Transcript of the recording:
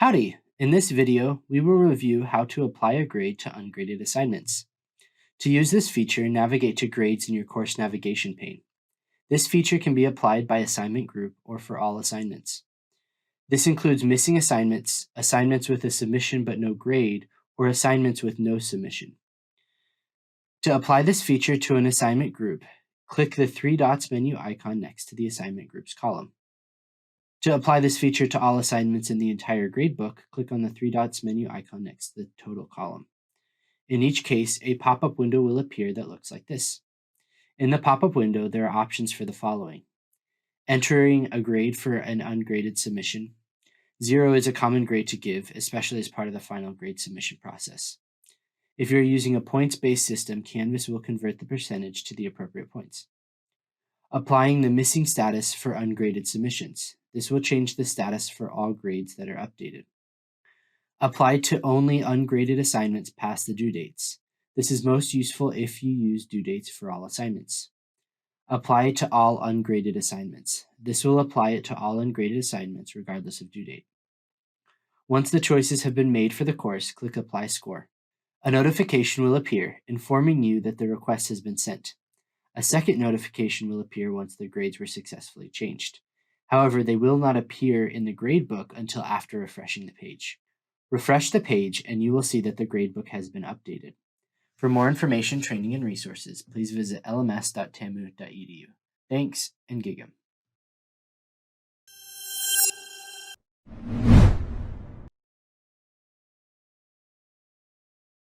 Howdy! In this video, we will review how to apply a grade to ungraded assignments. To use this feature, navigate to Grades in your course navigation pane. This feature can be applied by assignment group or for all assignments. This includes missing assignments, assignments with a submission but no grade, or assignments with no submission. To apply this feature to an assignment group, click the three dots menu icon next to the assignment groups column. To apply this feature to all assignments in the entire gradebook, click on the three dots menu icon next to the total column. In each case, a pop-up window will appear that looks like this. In the pop-up window, there are options for the following: entering a grade for an ungraded submission. 0 is a common grade to give, especially as part of the final grade submission process. If you're using a points-based system, Canvas will convert the percentage to the appropriate points. Applying the missing status for ungraded submissions. This will change the status for all grades that are updated. Apply to only ungraded assignments past the due dates. This is most useful if you use due dates for all assignments. Apply to all ungraded assignments. This will apply it to all ungraded assignments regardless of due date. Once the choices have been made for the course, click Apply Score. A notification will appear informing you that the request has been sent. A second notification will appear once the grades were successfully changed. However, they will not appear in the gradebook until after refreshing the page. Refresh the page and you will see that the gradebook has been updated. For more information, training, and resources, please visit lms.tamu.edu. Thanks, and gig 'em.